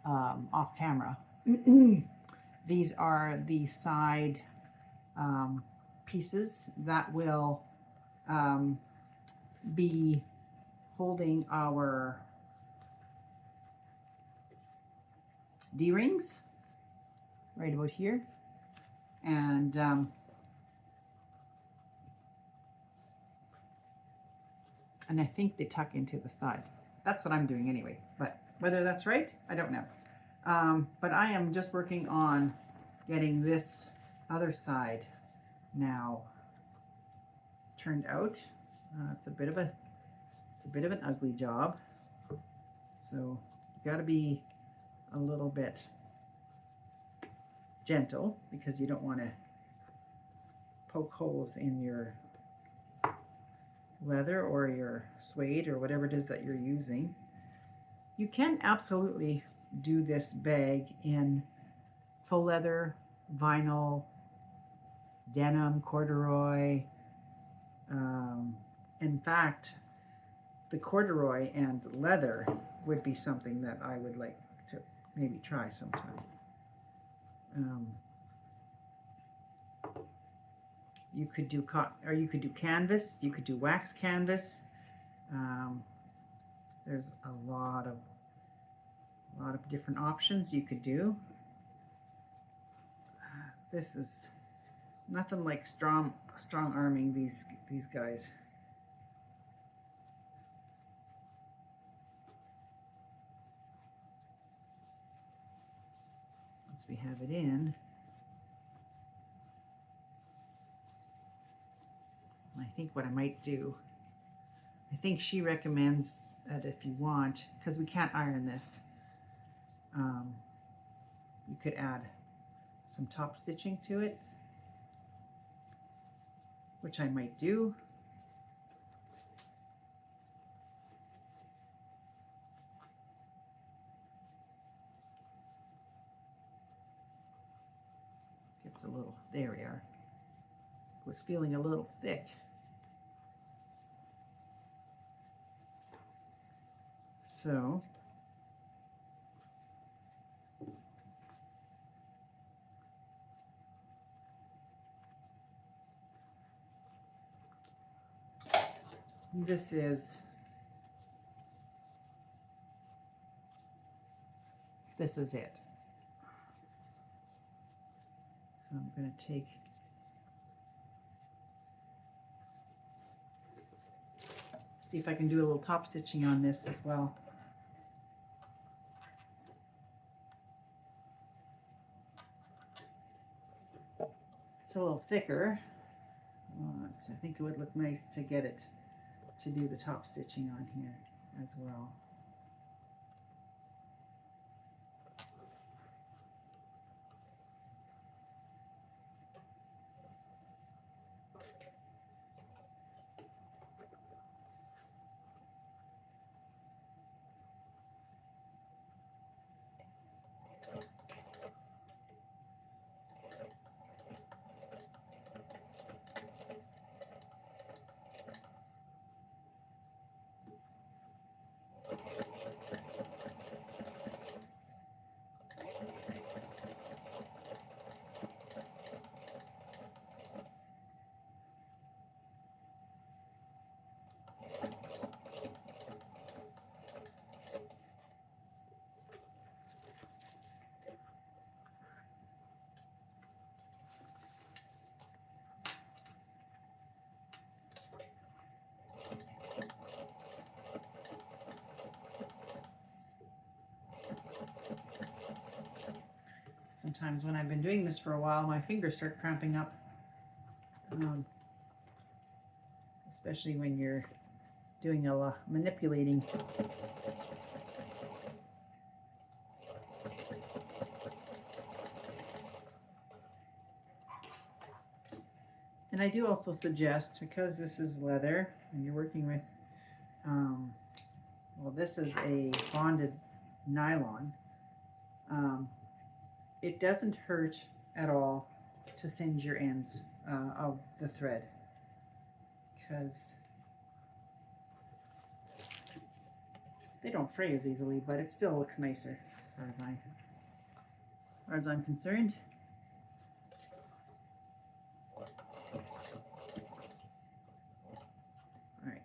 off camera. These are the side pieces that will be holding our D-rings right about here, and I think they tuck into the side. That's what I'm doing anyway, but whether that's right, I don't know. But I am just working on getting this other side now turned out. It's a bit of an ugly job, so you got to be a little bit gentle because you don't want to poke holes in your leather or your suede or whatever it is that you're using. You can absolutely do this bag in faux leather, vinyl, denim, corduroy. In fact, the corduroy and leather would be something that I would like to maybe try sometime. You could do cotton, or you could do canvas. You could do wax canvas. There's a lot of different options you could do. This is nothing like strong arming these guys. Once we have it in, I think what I might do, I think she recommends that if you want, because we can't iron this, you could add some top stitching to it, which I might do. Gets a little, there we are. Was feeling a little thick. So this is it. So I'm going to take See if I can do a little top stitching on this as well. It's a little thicker, but I think it would look nice to get it to do the top stitching on here as well. Sometimes when I've been doing this for a while, my fingers start cramping up, especially when you're doing a lot manipulating. And I do also suggest, because this is leather and you're working with, well, this is a bonded nylon. It doesn't hurt at all to singe your ends of the thread, because they don't fray as easily, but it still looks nicer as far as I'm concerned. All right.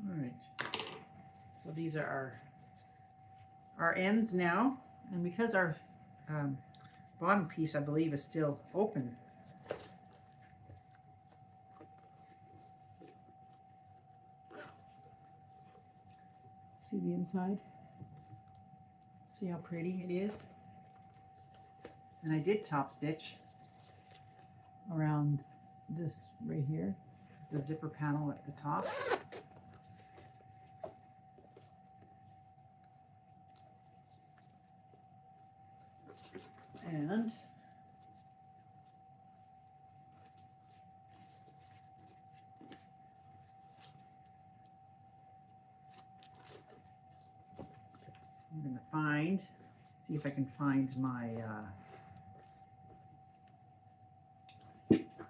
All right, so these are our ends now, and because our bottom piece, I believe, is still open, see the inside? See how pretty it is? And I did top stitch around this right here, the zipper panel at the top. And I'm going to see if I can find my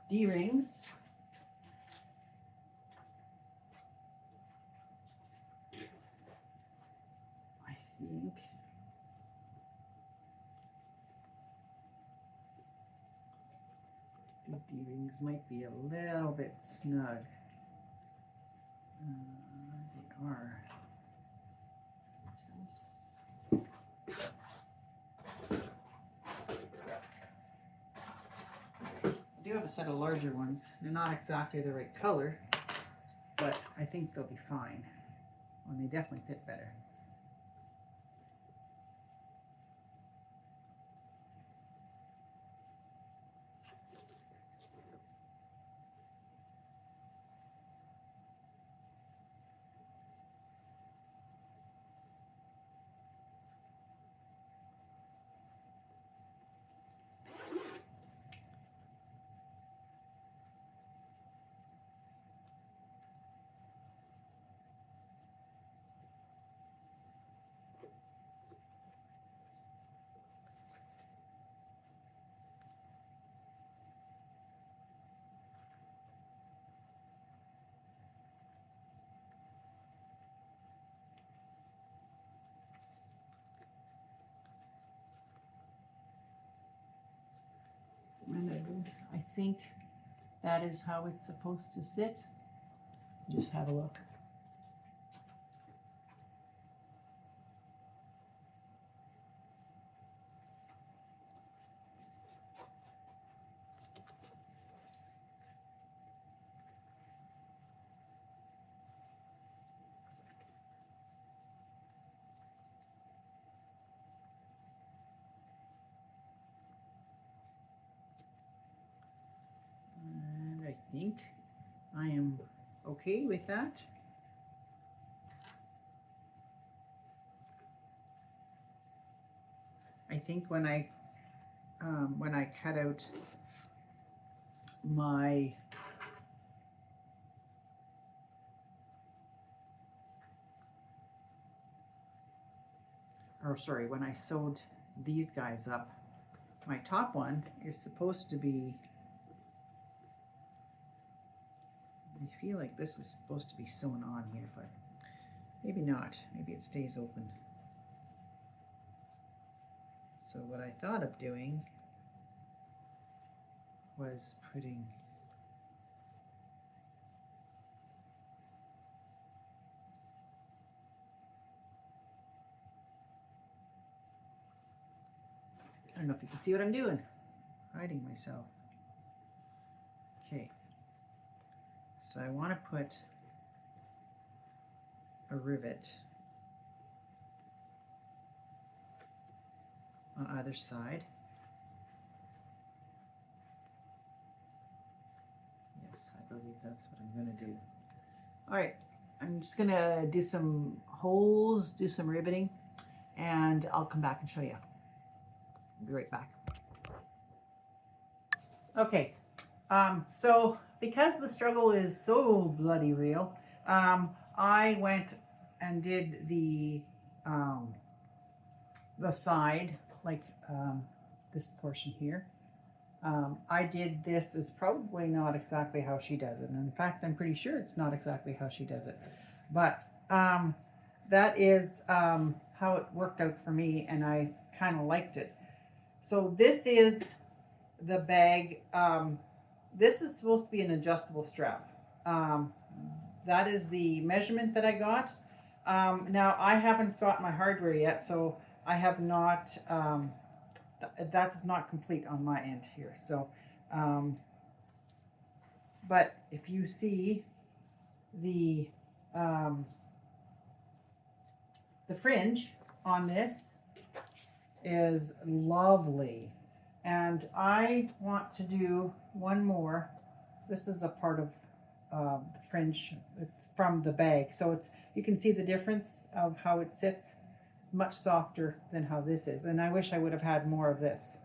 D-rings. I think these D-rings might be a little bit snug. They are. I do have a set of larger ones. They're not exactly the right color, but I think they'll be fine. And they definitely fit better. think that is how it's supposed to sit. Just have a look. And I think I am okay with that. I think when I cut out my when I sewed these guys up, my top one is supposed to be, I feel like this is supposed to be sewn on here, but maybe not. Maybe it stays open. So what I thought of doing was putting I don't know if you can see what I'm doing. Hiding myself. Okay. So I want to put a rivet on either side. Yes, I believe that's what I'm going to do. All right, I'm just going to do some holes, do some riveting, and I'll come back and show you. I'll be right back. Okay, so because the struggle is so bloody real, I went and did the side, like this portion here. I did this is probably not exactly how she does it. And in fact, I'm pretty sure it's not exactly how she does it. But that is how it worked out for me, and I kind of liked it. So this is the bag. This is supposed to be an adjustable strap. That is the measurement that I got. Now, I haven't got my hardware yet, so I have not, that's not complete on my end here. So, but if you see the fringe on this is lovely. And I want to do one more. This is a part of the fringe. It's from the bag. So it's, you can see the difference of how it sits. It's much softer than how this is. And I wish I would have had more of this.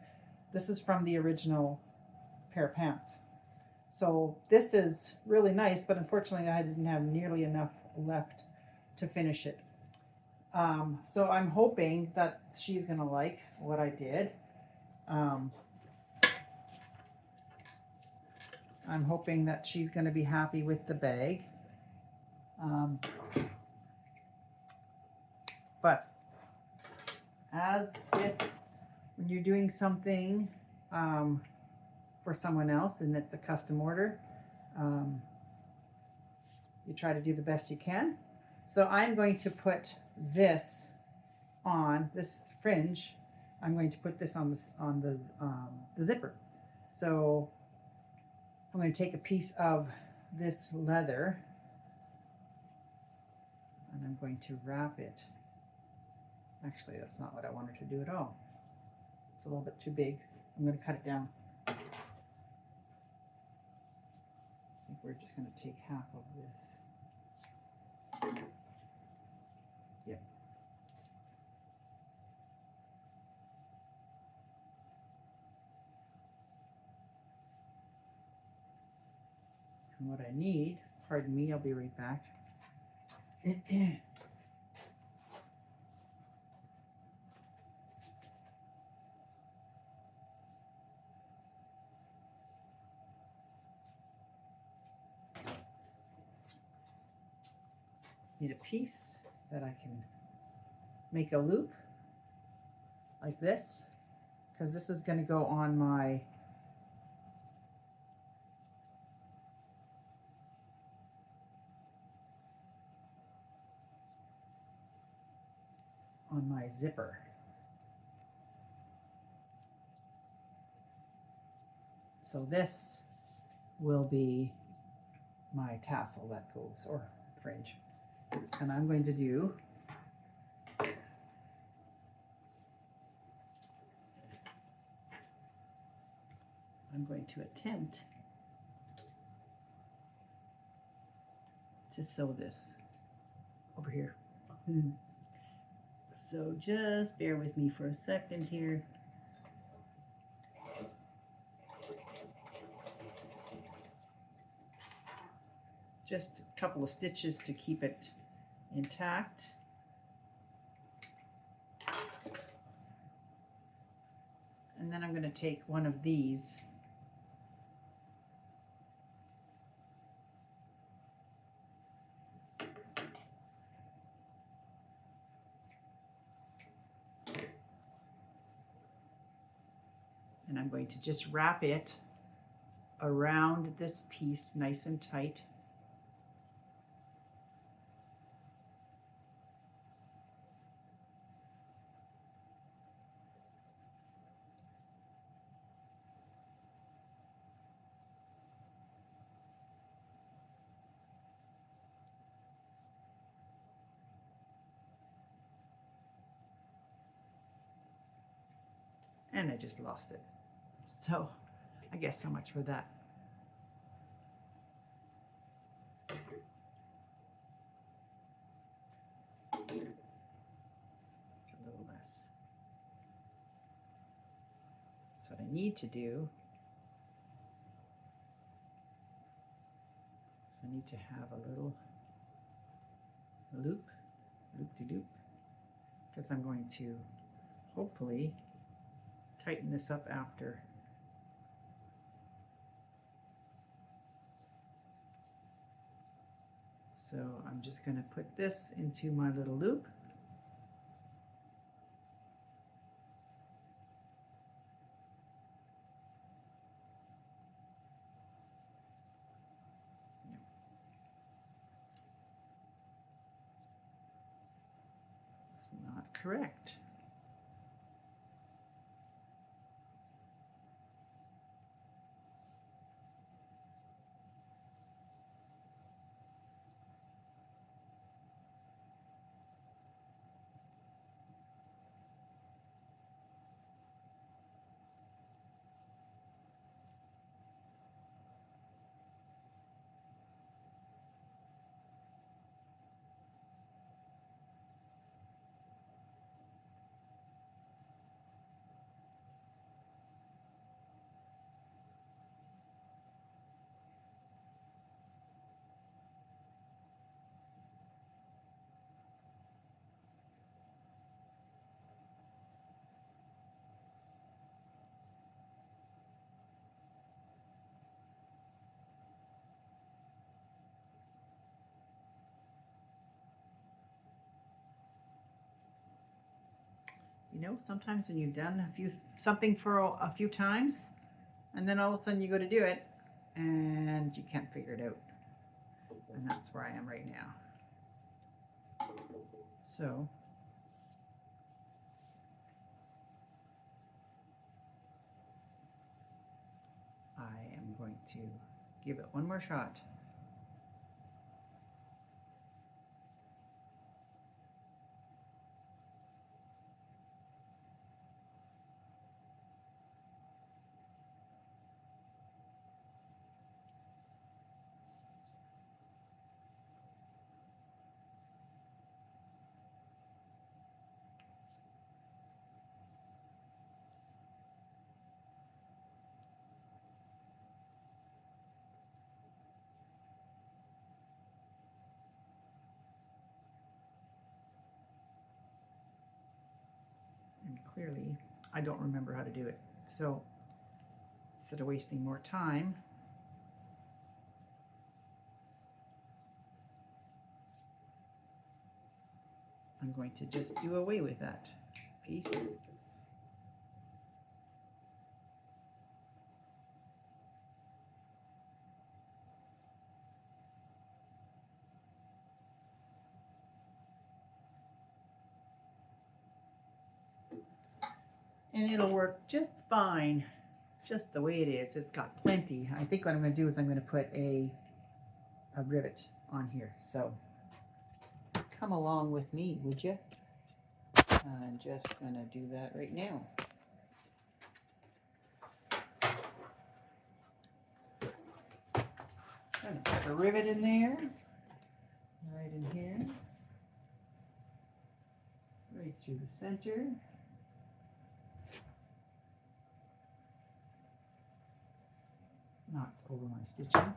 This is from the original pair of pants. So this is really nice, but unfortunately I didn't have nearly enough left to finish it. So I'm hoping that she's gonna like what I did. I'm hoping that she's going to be happy with the bag. But as if when you're doing something for someone else and it's a custom order, you try to do the best you can. So I'm going to put this on, this fringe, I'm going to put this on the zipper. So I'm going to take a piece of this leather and I'm going to wrap it. Actually, that's not what I wanted to do at all. It's a little bit too big. I'm going to cut it down. I think we're just going to take half of this. Yep. And what I need, pardon me, I'll be right back. Need a piece that I can make a loop like this, because this is going to go on my on my zipper. So this will be my tassel that goes, or fringe. And I'm going to do attempt to sew this over here. So just bear with me for a second here. Just a couple of stitches to keep it intact. And then I'm going to take one of these and I'm going to just wrap it around this piece nice and tight. And I just lost it. So I guess so much for that. It's a little less. So what I need to do is I need to have a little loop-de-loop, because I'm going to hopefully tighten this up after. So I'm just going to put this into my little loop. It's not correct. You know, sometimes when you've done something for a few times, and then all of a sudden you go to do it, and you can't figure it out. And that's where I am right now. So I am going to give it one more shot. And clearly, I don't remember how to do it. So instead of wasting more time, I'm going to just do away with that piece. and it'll work just fine, just the way it is. It's got plenty. I think what I'm going to do is I'm going to put a rivet on here. So come along with me, would you? I'm just going to do that right now. I'm going to put a rivet in there, right in here, right through the center. Not over my stitching.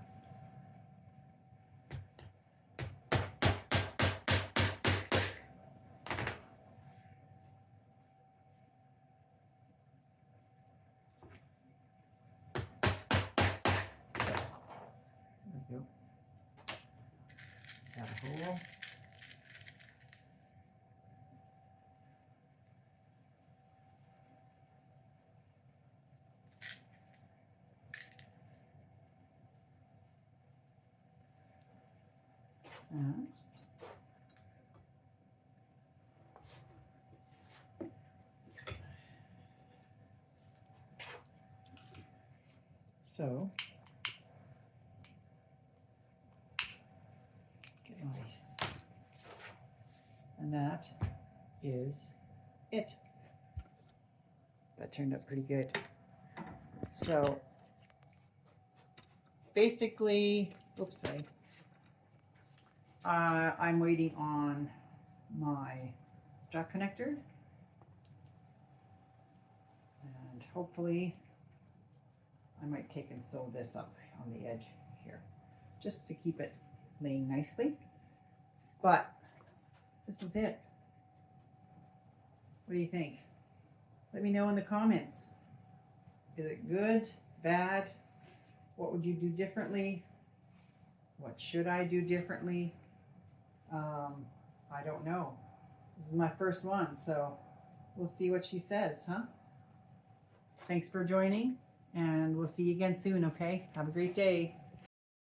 There we go. Got a hole. And so get nice. And that is it. That turned out pretty good. So basically, oops, sorry. I'm waiting on my strap connector, and hopefully I might take and sew this up on the edge here just to keep it laying nicely. But this is it. What do you think? Let me know in the comments. Is it good, bad? What would you do differently? What should I do differently? I don't know. This is my first one, so we'll see what she says, huh? Thanks for joining, and we'll see you again soon, okay? Have a great day.